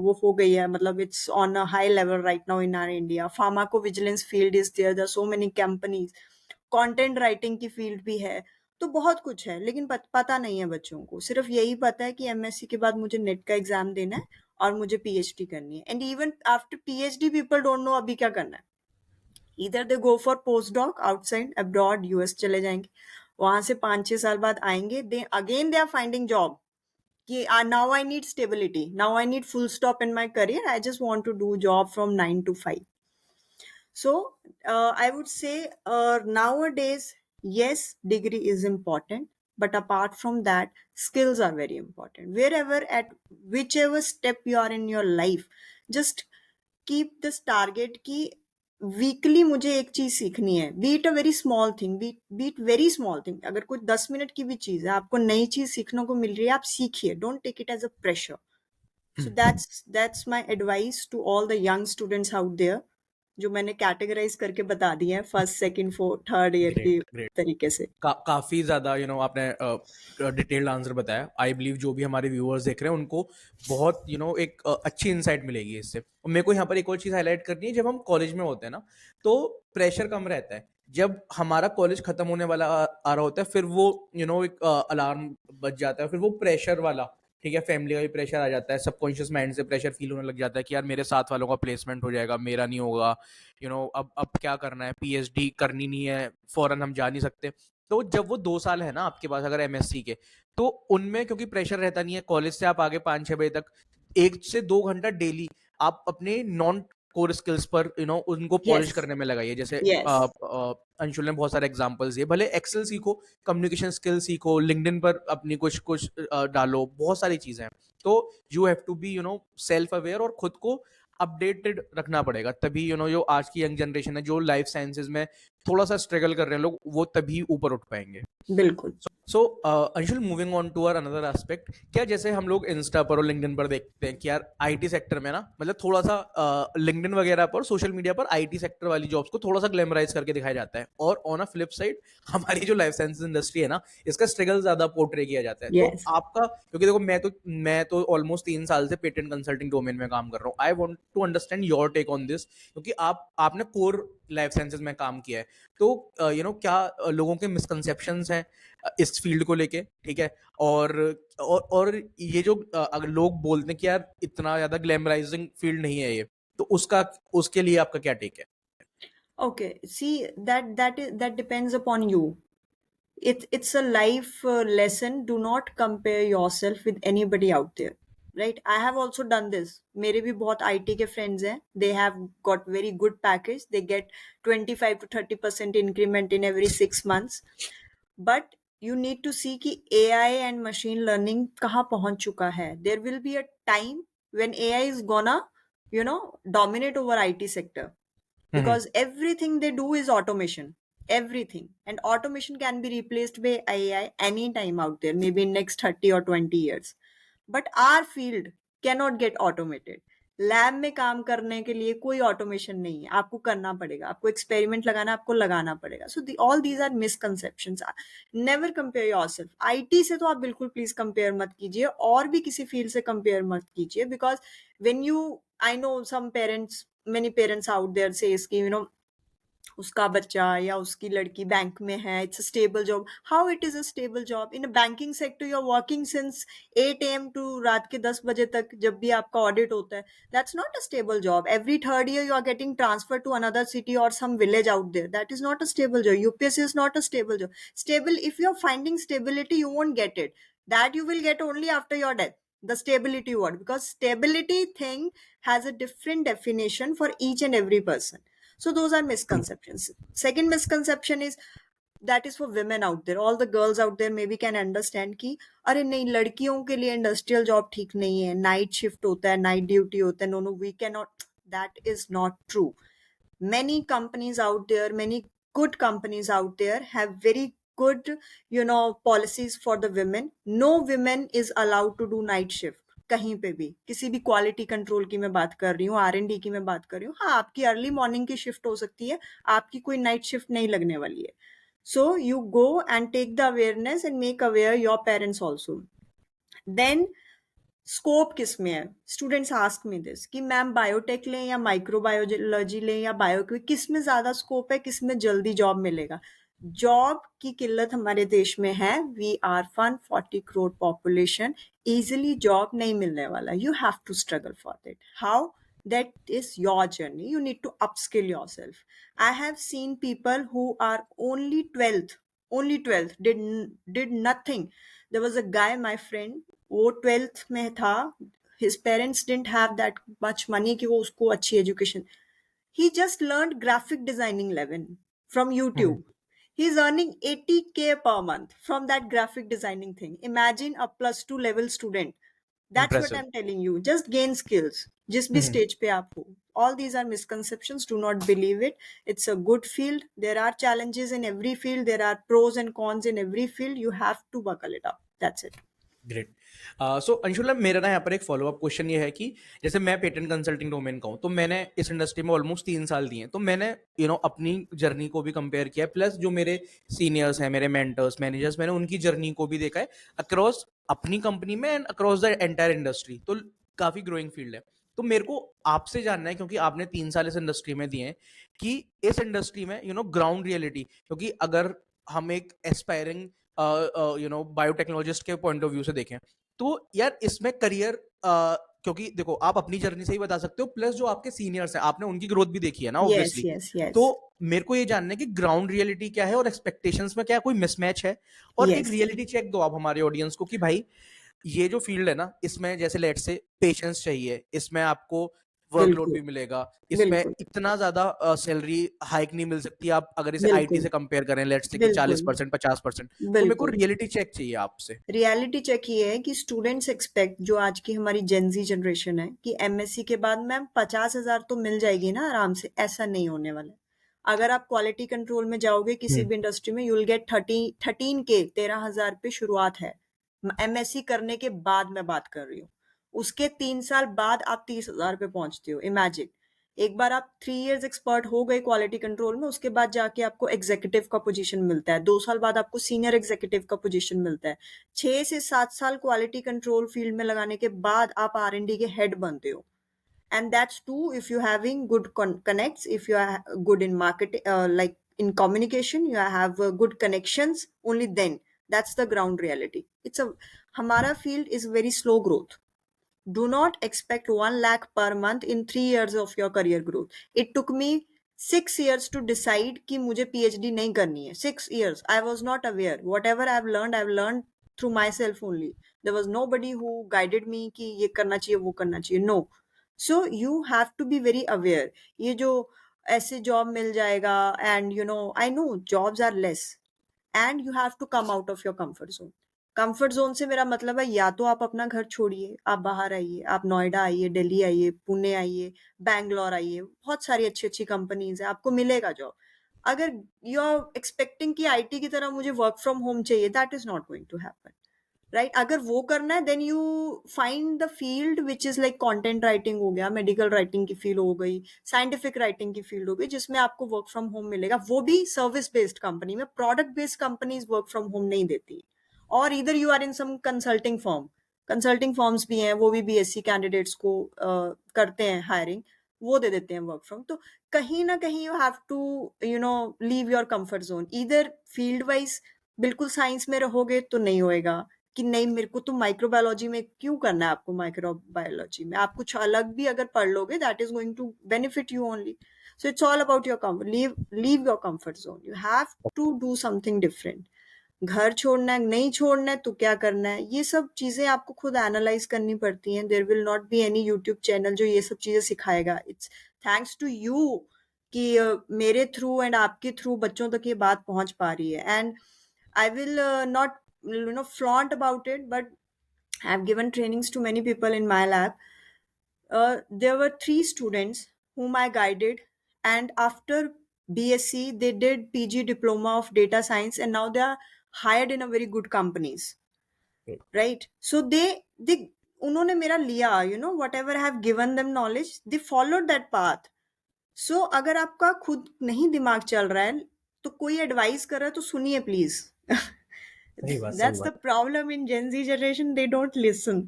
वो हो गई है, मतलब it's on a high level right now in our India. Pharmacovigilance field is there are so many companies. Content writing की फील्ड भी है। तो बहुत कुछ है, लेकिन पता नहीं है बच्चों को। सिर्फ यही पता है कि एमएससी के बाद मुझे नेट का एग्जाम देना है और मुझे पीएचडी करनी है। And even after PhD people don't know अभी क्या करना है। इधर they go for post doc outside abroad, US चले जाएंगे, वहां से 5-6 साल बाद आएंगे, they again they are finding job कि now I need stability, now I need full stop in my career, I just want to do job from 9 to 5। So I would say nowadays, yes, degree is important, but apart from that, skills are very important. Wherever, at whichever step you are in your life, just keep this target कि weekly मुझे एक चीज सीखनी है, B it a very small thing, B it very small thing. अगर कोई 10 minute की भी चीज है, आपको नई चीज सीखने को मिल रही है, आप सीखिए, don't take it as a pressure. So that's my advice to all the young students out there, जो मैंने कैटेगराइज करके बता दिए हैं first, second, fourth, third year great, की ग्रेट। तरीके से। काफी ज्यादा आपने डिटेल्ड आंसर बताया। आई बिलीव जो भी हमारे व्यूअर्स देख रहे हैं उनको बहुत एक अच्छी इंसाइट मिलेगी इससे। और मेरे को यहाँ पर एक और चीज हाईलाइट करनी है, जब हम कॉलेज में होते हैं ना तो प्रेशर कम रहता है। जब हमारा कॉलेज खत्म होने वाला आ रहा होता है, फिर वो एक अलार्म बज जाता है, फिर वो प्रेशर वाला ठीक है, फैमिली का भी प्रेशर आ जाता है, सबकॉन्शियस माइंड से प्रेशर फील होने लग जाता है कि यार मेरे साथ वालों का प्लेसमेंट हो जाएगा, मेरा नहीं होगा, अब क्या करना है, पीएचडी करनी नहीं है, फौरन हम जा नहीं सकते। तो जब वो 2 साल है ना आपके पास अगर एमएससी के, तो उनमें क्योंकि प्रेशर रहता नहीं है, कॉलेज से आप आगे 5-6 बजे तक 1 से 2 घंटा डेली आप अपने नॉन कोर स्किल्स पर उनको पॉलिश Yes, करने में लगाइए। जैसे yes, अंशुल ने बहुत सारे एग्जांपल्स दिए, भले एक्सेल सीखो, कम्युनिकेशन स्किल सीखो, लिंक्डइन पर अपनी कुछ कुछ डालो, बहुत सारी चीजें हैं। तो you have to be self aware और खुद को अपडेटेड रखना पड़ेगा, तभी जो आज की यंग जनरेशन है जो लाइफ साइंसेज में थोड़ा सा स्ट्रगल कर रहे हैं लोग, वो तभी ऊपर उठ पाएंगे। बिल्कुल। So Anshul, moving on to our another aspect, क्या जैसे हम लोग इंस्टा पर और लिंक्डइन पर देखते हैं कि यार आईटी सेक्टर में ना, मतलब थोड़ा सा लिंक्डइन वगैरह पर, सोशल मीडिया पर आईटी सेक्टर वाली जॉब्स को थोड़ा सा ग्लैमराइज करके दिखाया जाता है, और ऑन अ फ्लिप साइड हमारी जो लाइफ साइंसेज इंडस्ट्री है ना, इसका स्ट्रगल ज्यादा पोर्ट्रे किया जाता है। तो Yes. आपका, क्योंकि देखो मैं तो ऑलमोस्ट 3 साल से पेटेंट कंसल्टिंग डोमेन में काम कर रहा हूँ, I want to understand your take on this, क्योंकि आपने कोर लाइफ साइंसेज में काम किया है। तो क्या लोगों के मिसकंसेप्शंस हैं इस फील्ड को लेके, ठीक है, और ये जो अगर लोग बोलते हैं कि यार इतना ज्यादा ग्लैमराइजिंग फील्ड नहीं है ये, तो उसके लिए आपका क्या टेक है? Okay, see, that depends upon you. It's a life lesson. Do not compare yourself with anybody out there, right? I have also done this. मेरे भी बहुत IT के friends हैं. They have got very good package. They get 25 to 30% increment in every 6 months. But you need to see कि AI and machine learning कहाँ पहुंच चुका है. There will be a time when AI is gonna, dominate over IT sector, hmm. because everything they do is automation. Everything, and automation can be replaced by AI anytime out there, maybe in next 30 or 20 years. But our field cannot get automated. Lab में काम करने के लिए कोई automation नहीं है, आपको करना पड़ेगा, आपको एक्सपेरिमेंट लगाना, आपको लगाना पड़ेगा. So all these are misconceptions. Never compare yourself. IT से तो आप बिल्कुल प्लीज कंपेयर मत कीजिए, और भी किसी फील्ड से कंपेयर मत कीजिए, because when you, I know some parents, many parents out there says कि उसका बच्चा या उसकी लड़की बैंक में है, it's a stable job. How it is a stable job? In a banking sector you are working since 8 AM to रात के 10 बजे तक, जब भी आपका ऑडिट होता है. That's not a stable job. Every third year you are getting transfer to another city और some village out there. That is not a stable job. UPSC is not a stable job. Stable, if you are finding stability, you won't get it. That you will get only after your death, the stability word, because stability thing has a different definition for each and every person. So those are misconceptions. Second misconception is, that is for women out there. All the girls out there maybe can understand कि अरे नहीं, लड़कियों के लिए industrial job ठीक नहीं है, night shift होता है, नाइट ड्यूटी होता है, no no we can not. That is not true. Many companies out there, many good companies out there have very good, policies for the women. No women is allowed to do night shift कहीं पे भी. किसी भी quality control की मैं बात कर रही हूँ, R&D की मैं बात कर रही हूँ. हाँ, आपकी अर्ली मॉर्निंग की शिफ्ट हो सकती है, आपकी कोई नाइट शिफ्ट नहीं लगने वाली है. So you go and take the awareness and make aware your parents also. Then scope किस में है? स्टूडेंट्स आस्क मी दिस कि मैम बायोटेक लें या माइक्रोबायोलॉजी लें या बायो, किस में ज्यादा स्कोप है, किस में जल्दी जॉब मिलेगा? जॉब की किल्लत हमारे देश में है. We are 140 crore population. Easily job नहीं मिलने वाला. You have to struggle for that. How? That is your journey. You need to upskill yourself. I have seen people who are only 12th did nothing. There was a guy, my friend, वो 12th में था. His parents didn't have that much money कि वो उसको अच्छी education. He just learned graphic designing 11 from hmm. YouTube. He's earning 80K per month from that graphic designing thing. Imagine a plus 2 level student. That's what impressive. I'm telling you. Just gain skills. जिस भी हम्म। stage पे आप हो. All these are misconceptions. Do not believe it. It's a good field. There are challenges in every field. There are pros and cons in every field. You have to buckle it up. That's it. Great. So Anshula, मेरा ना यहाँ पर एक follow up question ये है कि जैसे मैं पेटेंट कंसल्टिंग डोमेन का हूँ, तो मैंने इस इंडस्ट्री में ऑलमोस्ट 3 साल दिए हैं, तो मैंने अपनी जर्नी को भी कंपेयर किया है, प्लस जो मेरे सीनियर्स हैं, मेरे मेंटर्स, मैनेजर्स, मैंने उनकी जर्नी को भी देखा है अक्रॉस अपनी कंपनी में and across the entire industry. तो काफी ग्रोइंग फील्ड है. तो मेरे को आपसे जानना है, क्योंकि आपने 3 साल इस इंडस्ट्री में दिए हैं, कि इस इंडस्ट्री में ग्राउंड रियलिटी, क्योंकि अगर हम एक एस्पायरिंग बायोटेक्नोलॉजिस्ट के पॉइंट ऑफ व्यू से देखें, तो यार इसमें करियर क्योंकि देखो आप अपनी जर्नी से ही बता सकते हो, प्लस जो आपके सीनियर्स हैं आपने उनकी ग्रोथ भी देखी है ना यस ऑब्वियसली। यस यस तो मेरे को ये जानना है कि ग्राउंड रियलिटी क्या है और एक्सपेक्टेशंस में क्या कोई मिसमैच है, और एक यस रियलिटी चेक दो आप हमारे ऑडियंस को कि भाई ये जो फील्ड है ना इसमें जैसे लेट से पेशेंस चाहिए, इसमें आपको वर्कलोड बिल्कुल भी मिलेगा, इसमें बिल्कुल इतना ज्यादा सैलरी हाइक नहीं मिल सकती आप अगर इसे आईटी बिल्कुल से कंपेयर करें लेट से कि बिल्कुल 40% 50%। तो मेरे को बिल्कुल रियलिटी चेक चाहिए आपसे। रियलिटी चेक ये है कि स्टूडेंट्स एक्सपेक्ट, जो आज की हमारी जेनजी जनरेशन है, कि एमएससी के बाद मैम 50,000 तो मिल जाएगी ना आराम से। ऐसा नहीं होने वाला है। अगर आप क्वालिटी कंट्रोल में जाओगे किसी भी इंडस्ट्री में, यू विल गेट 13K, 13,000 पे शुरुआत है। एमएससी करने के बाद मैं बात कर रही हूँ। उसके 3 साल बाद आप 30,000 पे पहुंचते हो। इमेजिन, एक बार आप 3 इयर्स एक्सपर्ट हो गए क्वालिटी कंट्रोल में, उसके बाद जाके आपको एग्जीक्यूटिव का पोजीशन मिलता है। 2 साल बाद आपको सीनियर एग्जीक्यूटिव का पोजीशन मिलता है। 6 से 7 साल क्वालिटी कंट्रोल फील्ड में लगाने के बाद आप R&D के हेड बनते हो। And that's too if you having good connects, if you are good in marketing, like in communication, you have good connections. Only then, that's the ground reality. It's a Hamara field is very slow growth. Do not expect 1 lakh per month in 3 years of your career growth. It took me 6 years to decide कि मुझे PhD नहीं करनी है. 6 years. I was not aware. Whatever I've learned through myself only. There was nobody who guided me कि ये करना चाहिए, वो करना चाहिए. No. So you have to be very aware. ये जो ऐसे जॉब मिल जाएगा, and I know jobs are less, and you have to come out of your comfort zone. Comfort zone से मेरा मतलब है, या तो आप अपना घर छोड़िए, आप बाहर आइए, आप नोएडा आइए, दिल्ली आइए, पुणे आइए, बैंगलोर आइए, बहुत सारी अच्छी अच्छी कंपनीज है, आपको मिलेगा जॉब। अगर यू आर एक्सपेक्टिंग कि आईटी की तरह मुझे वर्क फ्रॉम होम चाहिए, that is not going to happen, right? अगर वो करना है, then you find the field which is like content writing हो गया, मेडिकल राइटिंग की फील्ड हो गई, साइंटिफिक राइटिंग की फील्ड हो गई, जिसमें आपको वर्क फ्रॉम होम मिलेगा, वो भी सर्विस बेस्ड कंपनी में। Product based companies work from home नहीं देती। और इधर you are in some consulting form, consulting forms भी हैं, वो भी बीएससी कैंडिडेट्स को करते हैं हायरिंग, वो दे देते हैं वर्क फ्रॉम। तो कहीं ना कहीं you have to leave your comfort zone. इधर फील्ड वाइज बिल्कुल साइंस में रहोगे तो नहीं होएगा, कि नहीं मेरे को तो माइक्रोबायोलॉजी में क्यों करना है, आपको माइक्रोबायोलॉजी में आप कुछ अलग भी अगर पढ़ लोगे, that is going to benefit you only. So it's all about your comfort. Leave your comfort zone, you have to do something different. घर छोड़ना है, नहीं छोड़ना है, तो क्या करना है, ये सब चीजें आपको खुद एनालाइज करनी पड़ती हैं। There will not be any YouTube channel जो ये सब चीजें सिखाएगा। इट्स थैंक्स टू यू कि मेरे थ्रू एंड आपके थ्रू बच्चों तक ये बात पहुंच पा रही है। And I will not flaunt about it, but I have given trainings to many people in my lab. There were 3 students whom I guided, and after BSc, they did PG diploma of data science, and now they are hired in a very good companies, right? So they उन्होंने मेरा लिया, whatever I have given them knowledge, they followed that path. So अगर आपका खुद नहीं दिमाग चल रहा है, तो कोई एडवाइस कर रहा है तो सुनिए प्लीज। सही बात, सही That's the बात। problem in Gen Z generation. They don't listen.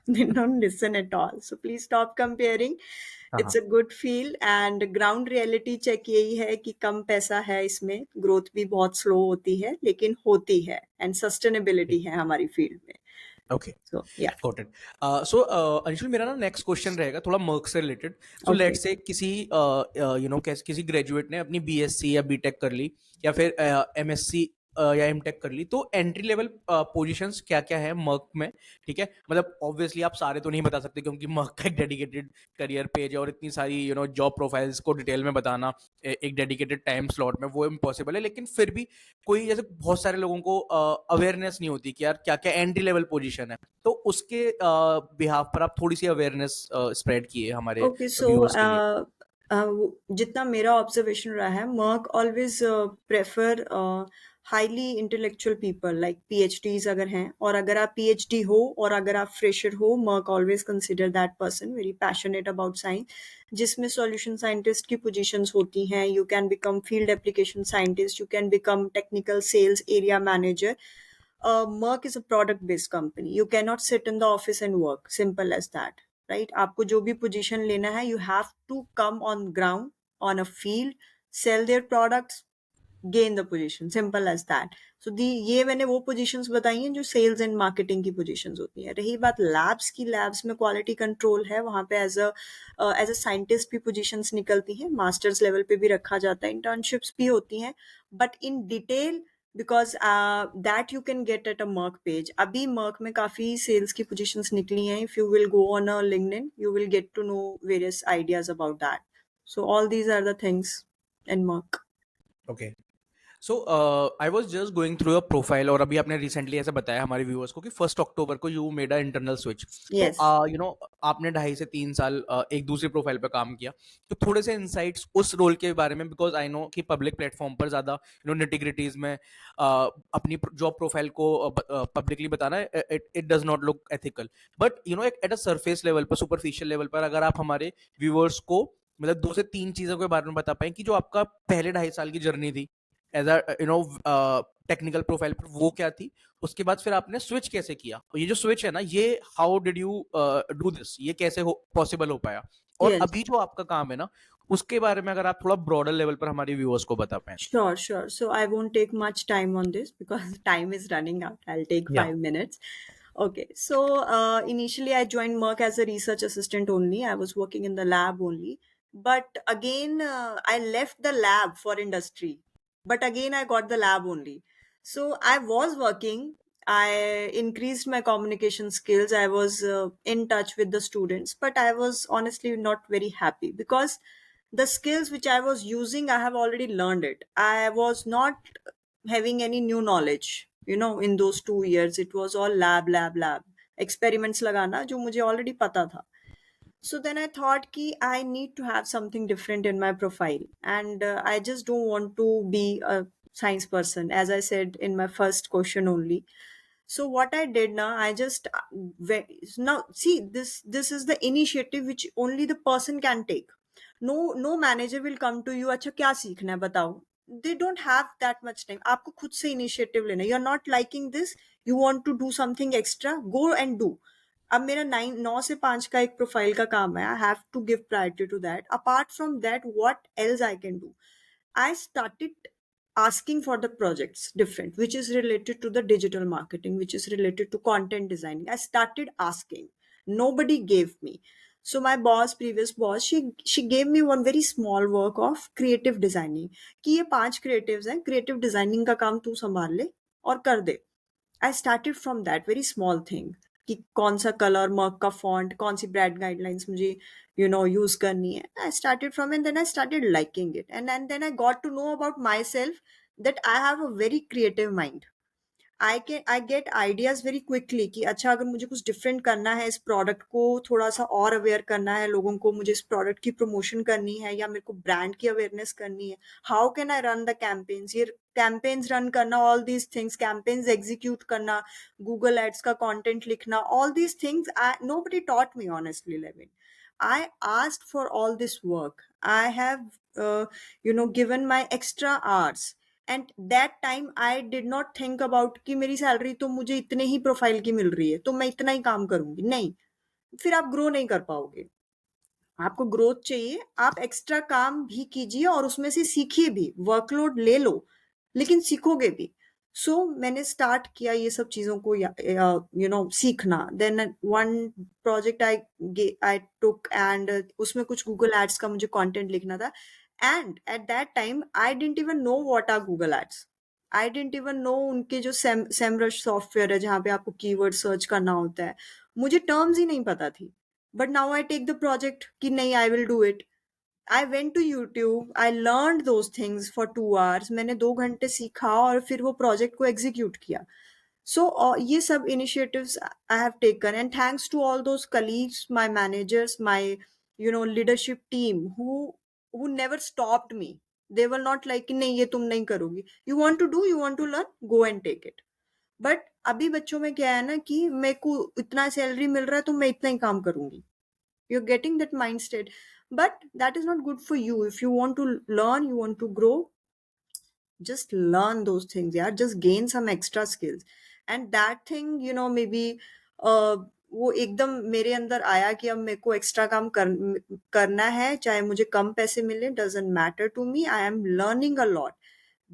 They don't listen at all. So please stop comparing. हाँ It's हाँ। a good field, and ground reality check यही है कि कम पैसा है इसमें, ग्रोथ भी बहुत स्लो होती है, लेकिन होती है, एंड सस्टेनेबिलिटी है हमारी फील्ड में। ओके, सो या गॉट इट। सो अंशुल, मेरा ना नेक्स्ट क्वेश्चन रहेगा थोड़ा मर्क से related. So okay let's say किसी किसी ग्रेजुएट ने अपनी बीएससी या बीटेक कर ली, या फिर एमएससी या एमटेक कर ली, तो एंट्री लेवल पोजीशंस क्या क्या है मर्क में? ठीक है, मतलब ऑब्वियसली आप सारे तो नहीं बता सकते क्योंकि मर्क का एक डेडिकेटेड करियर पेज है और इतनी सारी जॉब प्रोफाइल्स को डिटेल में बताना एक डेडिकेटेड टाइम स्लॉट में वो इम्पॉसिबल है। लेकिन फिर भी कोई, जैसे बहुत सारे लोगों को अवेयरनेस नहीं होती कि यार क्या क्या एंट्री लेवल पोजीशन है, तो उसके बिहाफ पर आप थोड़ी सी अवेयरनेस स्प्रेड किए हमारे ओके सो व्यूअर्स के लिए। जितना मेरा ऑब्जर्वेशन रहा है, Merck always prefer highly intellectual people, like PhDs अगर हैं, और अगर आप PhD हो और अगर आप फ्रेशर हो, Merck always consider that person very passionate about science, जिसमें सॉल्यूशन साइंटिस्ट की पोजीशंस होती हैं। You can become field application scientist, you can become technical sales area manager. Merck is a product based company. You cannot sit in the office and work. Simple as that, right? आपको जो भी position लेना है, you have to come on ground, on a field, sell their products, gain the position, simple as that. So ये मैंने वो positions बताई हैं जो sales and marketing की positions होती हैं. रही बात labs की, labs में quality control है, वहाँ पे as a scientist भी positions निकलती हैं, masters level पे भी रखा जाता है, internships भी होती हैं, but in detail because that you can get at a Merck page. अभी Merck में काफी sales की positions निकली हैं. If you will go on a LinkedIn, you will get to know various ideas about that. So all these are the things in Merck. Okay. So I was just going through your profile, और अभी आपने recently ऐसा बताया हमारे viewers को कि 1 अक्टूबर को you made a internal switch. तो Yes. यू नो आपने 2.5 से 3 साल एक दूसरी प्रोफाइल पर काम किया. तो थोड़े से इंसाइट्स उस रोल के बारे में, बिकॉज आई नो कि पब्लिक प्लेटफॉर्म पर ज़्यादा निटिग्रिटीज में अपनी जॉब प्रोफाइल को पब्लिकली बताना it it does not look ethical. But at a surface level पर, सुपरफिशियल लेवल पर, अगर आप हमारे व्यूअर्स को मतलब 2 से 3 चीज़ों के बारे में बता पाए कि जो आपका पहले 2.5 साल की जर्नी थी एज टेक्निकल प्रोफाइल पर, वो क्या थी, उसके बाद फिर आपने स्विच कैसे किया, और ये जो स्विच है ना, ये how did you do this, ये कैसे पॉसिबल हो पाया, और Yes. अभी जो आपका काम है ना, उसके बारे में अगर आप थोड़ा ब्रॉडर लेवल पर हमारे व्यूअर्स को बता पाए. Sure, sure. So I won't take much time on this because time is running out. I'll take या 5 minutes. Okay. So initially I joined Merck as a research assistant only. I was working in the lab only. But again, I left the lab for industry. But again, I got the lab only. So I was working. I increased my communication skills. I was in touch with the students, but I was honestly not very happy because the skills which I was using, I have already learned it. I was not having any new knowledge. In those 2 years, it was all lab, experiments lagana, जो मुझे already पता था. So then I thought ki I need to have something different in my profile, and I just don't want to be a science person, as I said in my first question only. So what I did now, I just now see this is the initiative which only the person can take. No manager will come to you. अच्छा क्या सीखना है बताओ. They don't have that much time. आपको खुद से initiative लेना. You're not liking this. You want to do something extra. Go and do. अब मेरा 9 से 5 का एक प्रोफाइल का काम है. I have to give priority to that. Apart from that, what else I can do? I started asking for the projects different, which is related to the digital marketing, which is related to content designing. I started asking. Nobody gave me. So my boss, previous boss, she gave me one very small work of creative designing. कि ये 5 creatives हैं, creative designing का काम तू संभाल ले और कर दे. I started from that very small thing कि कौन सा कलर, मर्क का फॉन्ट, कौन सी ब्रांड गाइडलाइंस मुझे यूज करनी है. I started from it, and then I started liking it, and then I got to know about myself that I have a very creative mind. I get ideas very quickly कि अच्छा अगर मुझे कुछ different करना है, इस product को थोड़ा सा और अवेयर करना है लोगों को, मुझे इस प्रोडक्ट की प्रमोशन करनी है या मेरे को ब्रांड की अवेयरनेस करनी है, how can I run the campaigns, ये कैंपेन्स रन करना, all these things, campaigns execute करना, गूगल एड्स का कंटेंट लिखना, all these things nobody taught me, honestly, Levin. I asked for all this work. I have given my extra hours. And that time I did not think about कि मेरी salary तो मुझे इतने ही profile की मिल रही है तो मैं इतना ही काम करूंगी. नहीं, फिर आप ग्रो नहीं कर पाओगे. आपको ग्रोथ चाहिए, आप एक्स्ट्रा काम भी कीजिए और उसमें से सीखिए भी, वर्कलोड ले लो लेकिन सीखोगे भी. सो मैंने स्टार्ट किया ये सब चीजों को सीखना. Then one project I took, and उसमें कुछ गूगल एड्स का मुझे कंटेंट लिखना था. And at that time I didn't even know what are Google ads. I didn't even know उनके जो सेमरश सॉफ्टवेयर है जहाँ पे आपको कीवर्ड सर्च करना होता है, मुझे टर्म्स ही नहीं पता थी. But now I take the project कि नहीं, I will do it. I went to YouTube, I learned those things for 2 hours. मैंने 2 घंटे सीखा और फिर वो प्रोजेक्ट को एग्जीक्यूट किया. So ये सब initiatives I have taken, and thanks to all those colleagues, my managers, my leadership team who never stopped me. They were not like कि नहीं ये तुम नहीं करोगी. You want to do, you want to learn, go and take it. But अभी बच्चों में क्या है ना कि मेरे को इतना सैलरी मिल रहा है तो मैं इतना ही काम करूंगी. You're getting that mind state, but that is not good for you. If you want to learn, you want to grow, just learn those things. Yeah, just gain some extra skills. And that thing, maybe वो एकदम मेरे अंदर आया कि अब मेरे को extra काम करना है, चाहे मुझे कम पैसे मिले, doesn't matter to me. I am learning a lot.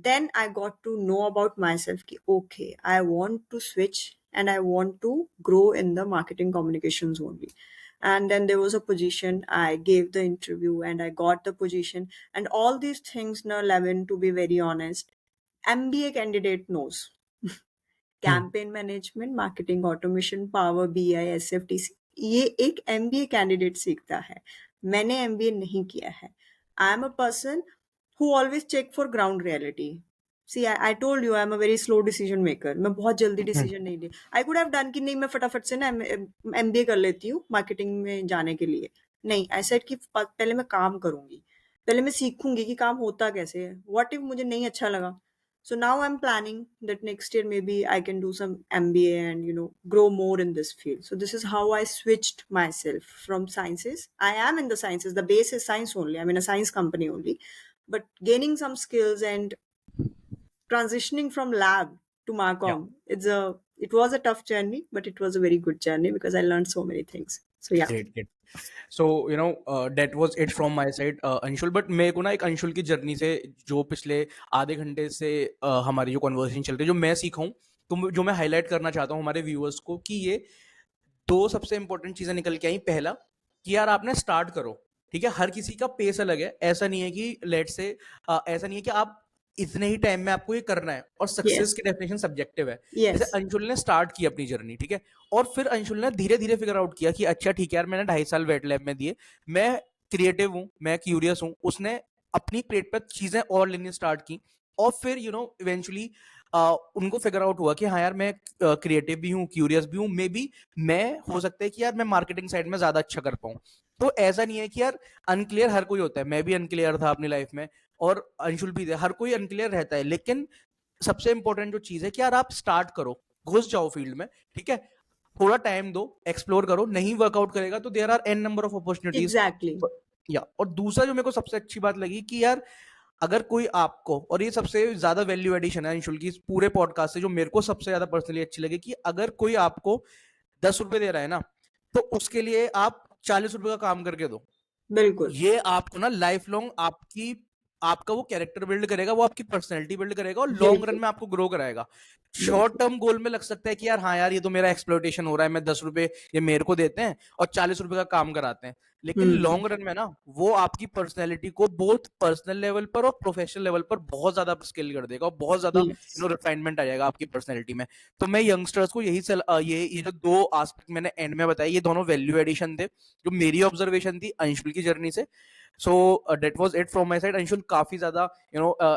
then I got to know about myself ki, okay, I want to switch and I want to grow in the marketing communications only. And then there was a position, I gave the interview and I got the position. And all these things now, Levin, to be very honest, MBA candidate knows. Hmm, campaign management, marketing automation, power BI, SFTC, ये एक MBA candidate सीखता है. मैंने MBA नहीं किया है. I am a person who always check for ground reality. See I told you I am a very slow decision maker. मैं बहुत जल्दी हम्म, डिसीजन नहीं ले. आई कुड हैव डन कि नहीं, मैं फटाफट से ना एमबीए कर लेती हूँ मार्केटिंग में जाने के लिए. नहीं, आई सेड कि पहले मैं काम करूंगी, पहले मैं सीखूंगी कि काम होता कैसे है. व्हाट इफ मुझे नहीं अच्छा लगा. So now I'm planning that next year maybe I can do some MBA and grow more in this field. So this is how I switched myself from sciences. I am in the sciences. The base is science only. I'm in a science company only. But gaining some skills and transitioning from lab to yeah. Marcom, it was a tough journey, but it was a very good journey because I learned so many things. So yeah. Great, great. So that was it from my side Anshul. But मेरे को ना एक अंशुल की journey से जो पिछले आधे घंटे से हमारी जो कन्वर्सेशन चल रही है, जो मैं सीखा हूँ, तो जो मैं हाईलाइट करना चाहता हूँ हमारे व्यूअर्स को, कि ये दो सबसे इंपॉर्टेंट चीजें निकल के आई. पहला, कि यार आपने स्टार्ट करो. ठीक है, हर किसी का पेस अलग है. ऐसा नहीं है कि लेट से ऐसा नहीं है कि आप इतने ही टाइम में आपको ये करना है, और सक्सेस Yes. की डेफिनेशन सब्जेक्टिव है. जैसे Yes. अंशुल ने स्टार्ट की अपनी जर्नी, ठीक है, और फिर अंशुल ने धीरे धीरे फिगर आउट किया कि अच्छा ठीक है यार, मैंने 2.5 साल वेट लैब में दिए, मैं क्रिएटिव हूँ, मैं क्यूरियस हूँ. उसने अपनी प्लेट पर चीजें और लेनी स्टार्ट की, और फिर इवेंचुअली उनको फिगर आउट हुआ कि हाँ यार, मैं क्रिएटिव भी हूँ, क्यूरियस भी हूँ, मे बी मैं हो सकता है कि यार मैं मार्केटिंग साइड में ज्यादा अच्छा कर पाऊँ. तो ऐसा नहीं है कि यार अनक्लियर हर कोई होता है. मैं भी अनक्लियर था अपनी लाइफ में, और अंशुल भी थे. हर कोई अनक्लियर रहता है, लेकिन सबसे इंपॉर्टेंट जो चीज है कि यार आप स्टार्ट करो, घुस जाओ फील्ड में. ठीक है, थोड़ा टाइम दो, एक्सप्लोर करो. नहीं वर्कआउट करेगा तो there are an number of opportunities. Exactly. या और दूसरा जो मेरे को सबसे अच्छी बात लगी कि यार, अगर कोई आपको, और ये सबसे ज्यादा वैल्यू एडिशन है अंशुल की इस पूरे पॉडकास्ट से, जो मेरे को सबसे ज्यादा पर्सनली अच्छी लगी, कि अगर कोई आपको 10 रुपए दे रहा है ना, तो उसके लिए आप 40 रुपए का काम करके दो. बिल्कुल. ये आपको ना लाइफ लॉन्ग आपका वो कैरेक्टर बिल्ड करेगा, वो आपकी पर्सनैलिटी बिल्ड करेगा, और लॉन्ग रन बिल्कुल. में आपको ग्रो कराएगा. शॉर्ट बिल्कुल. टर्म गोल में लग सकता है कि यार हाँ यार, ये तो मेरा एक्सप्लोइटेशन हो रहा है, मैं 10 रुपए ये मेरे को देते हैं और 40 रुपए का काम कराते हैं. लेकिन हम्म. लॉन्ग रन में ना, वो आपकी पर्सनैलिटी को बोथ पर्सनल लेवल पर और प्रोफेशनल लेवल पर बहुत ज्यादा स्किल कर देगा, और बहुत ज्यादा Yes. रिफाइनमेंट आ जाएगा आपकी पर्सनैलिटी में. तो मैं यंगस्टर्स को ये जो दो आस्पेक्ट मैंने एंड में बताया, ये दोनों वैल्यू एडिशन थे, जो मेरी ऑब्जर्वेशन थी अंशुल की जर्नी से. So that was it from my side. Anshul, काफी ज्यादा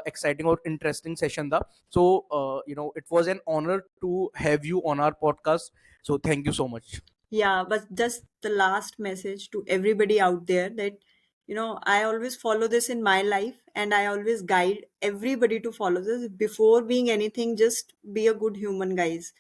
एक्साइटिंग और इंटरेस्टिंग सेशन था. So it was an honour to have you on our podcast. So thank you so much. Yeah, but just the last message to everybody out there that, I always follow this in my life and I always guide everybody to follow this. Before being anything, just be a good human, guys.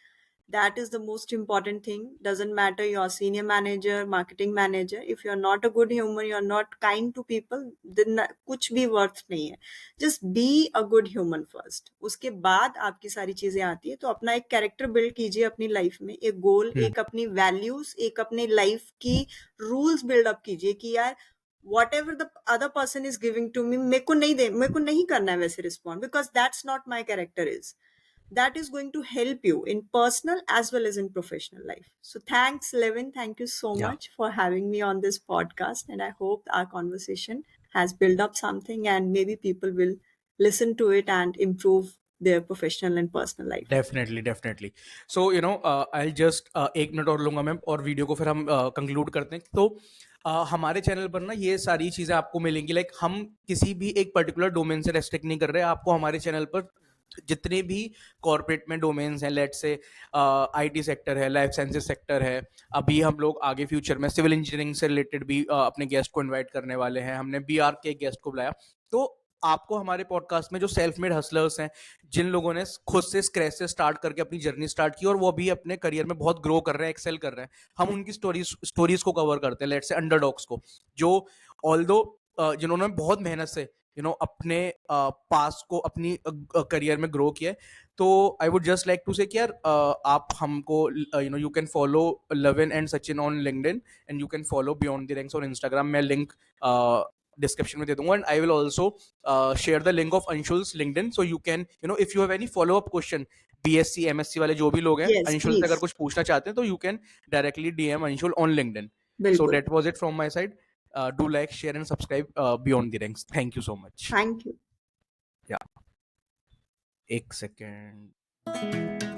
That is the most important thing. Doesn't matter you're senior manager, marketing manager. If you're not a good human, you're not kind to people, then कुछ भी worth नहीं है. Just be a good human first. उसके बाद आपकी सारी चीजें आती है. तो अपना एक कैरेक्टर बिल्ड कीजिए अपनी लाइफ में, एक गोल, एक अपनी वैल्यूज, एक अपनी लाइफ की रूल्स बिल्डअप कीजिए कि यार whatever the other person is giving to me, मेरे को नहीं करना है वैसे respond, because that's not my character is. That is going to help you in personal as well as in professional life. So thanks, Levin. Thank you so या, much for having me on this podcast. And I hope our conversation has built up something and maybe people will listen to it and improve their professional and personal life. Definitely definitely. So I just 1 minute और लूंगा ma'am, और video को फिर हम conclude करते हैं. तो हमारे चैनल पर ना ये सारी चीजें आपको मिलेंगी. लाइक हम किसी भी एक पर्टिकुलर डोमेन से रेस्ट्रिक्ट नहीं कर रहे. आपको हमारे चैनल पर जितने भी कॉर्पोरेट में डोमेन्स हैं, लेट से आईटी सेक्टर है, लाइफ साइंसेज सेक्टर है, अभी हम लोग आगे फ्यूचर में सिविल इंजीनियरिंग से रिलेटेड भी अपने गेस्ट को इनवाइट करने वाले हैं. हमने बीआर के गेस्ट को बुलाया. तो आपको हमारे पॉडकास्ट में जो सेल्फ मेड हसलर्स हैं, जिन लोगों ने खुद से स्क्रैच से स्टार्ट करके अपनी जर्नी स्टार्ट की और वो भी अपने करियर में बहुत ग्रो कर रहे हैं, एक्सेल कर रहे हैं, हम उनकी स्टोरीज को कवर करते हैं. लेट से अंडरडॉग्स को, जो ऑल्दो जिन्होंने बहुत मेहनत से अपने पास को अपनी करियर में ग्रो किया है. तो I would just like to say कि यार, आप हमको you can follow Levin and Sachin on LinkedIn, and you can follow beyond the ranks on Instagram. मैं लिंक डिस्क्रिप्शन में दे दूंगा, and I will also share the link of Anshul's LinkedIn, so you can if you have any follow up question, BSc MSc वाले जो भी लोग हैं Yes, Anshul से अगर please. कुछ पूछना चाहते हैं तो you can directly DM Anshul on LinkedIn. So बिल्कुल. that was it from my side. Do like, share, and subscribe Beyond the Ranks. Thank you so much. Thank you. Yeah. एक second.